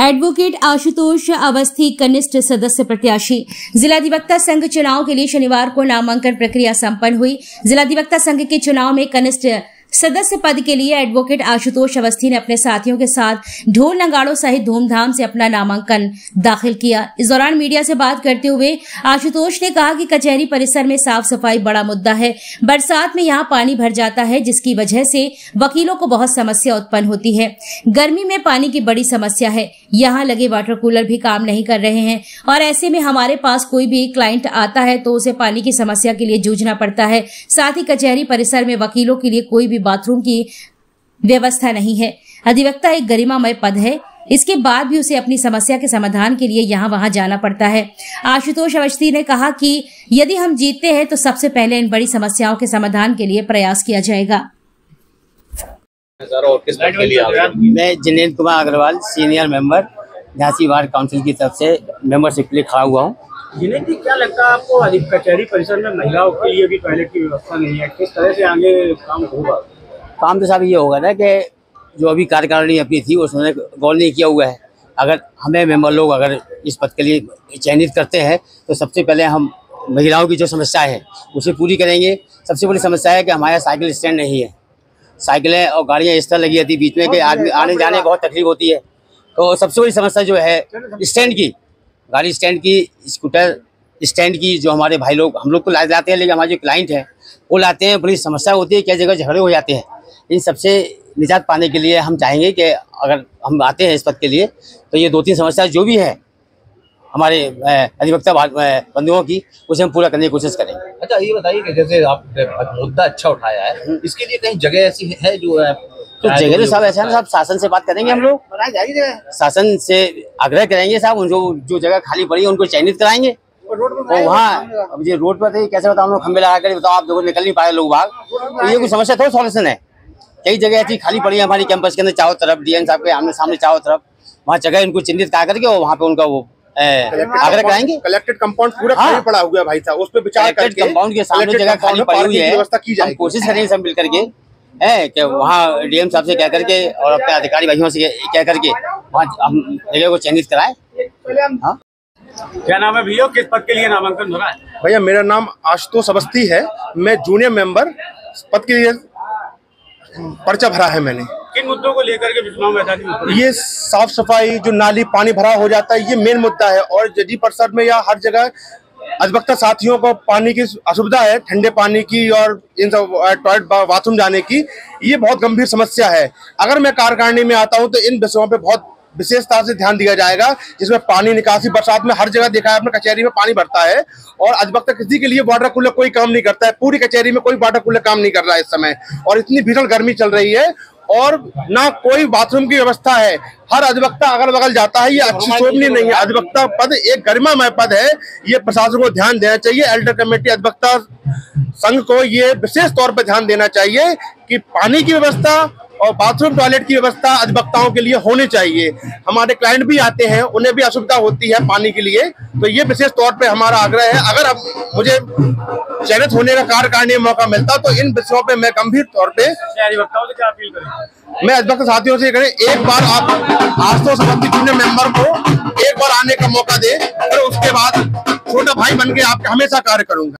Advocate Ashutosh Awasthi कनिष्ठ सदस्य प्रत्याशी। जिलाधिवक्ता संघ चुनाव के लिए शनिवार को नामांकन प्रक्रिया संपन्न हुई। जिलाधिवक्ता संघ के चुनाव में कनिष्ठ सदस्य पद के लिए एडवोकेट आशुतोष अवस्थी ने अपने साथियों के साथ ढोल नगाड़ों सहित धूमधाम से अपना नामांकन दाखिल किया। इस दौरान मीडिया से बात करते हुए आशुतोष ने कहा कि कचहरी परिसर में साफ सफाई बड़ा मुद्दा है। बरसात में यहाँ पानी भर जाता है, जिसकी वजह से वकीलों को बहुत समस्या उत्पन्न होती है। गर्मी में पानी की बड़ी समस्या है। यहाँ लगे वाटर कूलर भी काम नहीं कर रहे हैं और ऐसे में हमारे पास कोई भी क्लाइंट आता है तो उसे पानी की समस्या के लिए जूझना पड़ता है। साथ ही कचहरी परिसर में वकीलों के लिए कोई भी बाथरूम की व्यवस्था नहीं है। अधिवक्ता एक गरिमामय पद है, इसके बाद भी उसे अपनी समस्या के समाधान के लिए यहाँ वहाँ जाना पड़ता है। आशुतोष अवस्थी ने कहा कि यदि हम जीतते हैं तो सबसे पहले इन बड़ी समस्याओं के समाधान के लिए प्रयास किया जाएगा। मैं Jinendra Kumar Agarwal, senior member, Jhansi ward council की तरफ से मेंबरशिप के लिए खड़ा हुआ हूँ। जिनेंद्र जी, क्या लगता है आपको कचहरी परिसर में महिलाओं के लिए भी टॉयलेट की व्यवस्था नहीं है, किस तरह से आगे काम होगा? काम तो साहब ये होगा ना कि जो अभी कार्यकारिणी अपनी थी उसने गौर नहीं किया हुआ है। अगर हमें मेंबर लोग अगर इस पद के लिए चयनित करते हैं तो सबसे पहले हम महिलाओं की जो समस्या है उसे पूरी करेंगे। सबसे बड़ी समस्या है कि हमारे साइकिल स्टैंड नहीं है। साइकिलें और गाड़ियाँ इस तरह लगी रहती बीच में कि आदमी आने जाने बहुत तकलीफ होती है। तो सबसे बड़ी समस्या जो है स्टैंड की, गाड़ी स्टैंड की, स्कूटर स्टैंड की, जो हमारे भाई लोग हम लोग तो लाते हैं, लेकिन हमारे जो क्लाइंट हैं वो लाते हैं, बड़ी समस्या होती है, क्या जगह झगड़े हो जाते हैं। इन सबसे निजात पाने के लिए हम चाहेंगे कि अगर हम आते हैं इस पद के लिए तो ये 2-3 समस्या जो भी है हमारे अधिवक्ता बंधुओं की, उसे हम पूरा करने की कोशिश करेंगे। अच्छा, ये बताइए कि जैसे आपने मुद्दा अच्छा उठाया है, इसके लिए कहीं जगह ऐसी है जो तो जगह तो साहब ऐसा है ना साहब, शासन से बात करेंगे हम लोग, शासन से आग्रह करेंगे साहब, जो जगह खाली पड़ी है उनको चयनित कराएंगे। और वहाँ अब ये रोड पर कैसे बताओ, हम लोग खंबे लगा कर बताओ, आप देखो निकल नहीं पाए लोग बाग, तो ये कुछ समस्या थोड़ा सॉल्यूशन है। कई जगह ऐसी खाली पड़ी है हमारी कैंपस के अंदर चारों तरफ, डीएन साहब के आमने सामने चारों तरफ, वहाँ जगह इनको चिन्हित करा करके और वहाँ पे उनका वो आग्रह कराएंगे। कलेक्टेड कंपाउंड पूरा खाली पड़ा हुआ है भाई साहब, उस पे विचार करके कंपाउंड के सामने जगह खाली पड़ी हुई है, व्यवस्था की जाए। कोशिश करेंगे सब मिल करके कि वहाँ डीएम साहब से कह करके और अपने अधिकारी भाइयों से कह करके वहाँ हम जगह को चिन्हित कराएं। हाँ, क्या नाम है भैया, किस पद के लिए नामांकन भरा है? भैया मेरा नाम आशुतोष अवस्थी है, मैं जूनियर मेंबर पद के लिए पर्चा भरा है मैंने। किन मुद्दों को लेकर के चुनाव मैदान? ये साफ सफाई, जो नाली पानी भरा हो जाता है, ये मेन मुद्दा है। और जजी परिसर में या हर जगह अधिवक्ता साथियों को पानी की असुविधा है, ठंडे पानी की और इन सब टॉयलेट बाथरूम जाने की, ये बहुत गंभीर समस्या है। अगर मैं कार्यकारिणी में आता हूँ तो इन विषयों पे बहुत विशेषता से ध्यान दिया जाएगा, जिसमें पानी निकासी, बरसात में हर जगह देखा है अपने कचहरी में पानी भरता है और अधिवक्ता किसी के लिए वाटर कूलर कोई काम नहीं करता है। पूरी कचहरी में कोई वाटर कूलर काम नहीं कर रहा है इस समय, और इतनी भीषण गर्मी चल रही है और ना कोई बाथरूम की व्यवस्था है। हर अधिवक्ता अगल बगल जाता है, ये अच्छी शोभनीय नहीं है। अधिवक्ता पद एक गरिमामय पद है, ये प्रशासन को ध्यान देना चाहिए। एल्डर कमेटी अधिवक्ता संघ को ये विशेष तौर पर ध्यान देना चाहिए कि पानी की व्यवस्था और बाथरूम टॉयलेट की व्यवस्था अधिवक्ताओं के लिए होनी चाहिए। हमारे क्लाइंट भी आते हैं, उन्हें भी असुविधा होती है पानी के लिए, तो ये विशेष तौर पे हमारा आग्रह है। अगर अब मुझे चयनित होने का कार्यकारिणी मौका मिलता तो इन विषयों पे मैं गंभीर तौर पे अधिवक्ताओं से क्या अपील करें? मैं अधिवक्ता साथियों से करें, एक बार आप आशुतोष अवस्थी जूनियर मेंबर को एक बार आने का मौका दे और उसके बाद छोटा भाई बन के आपके हमेशा कार्य करूंगा।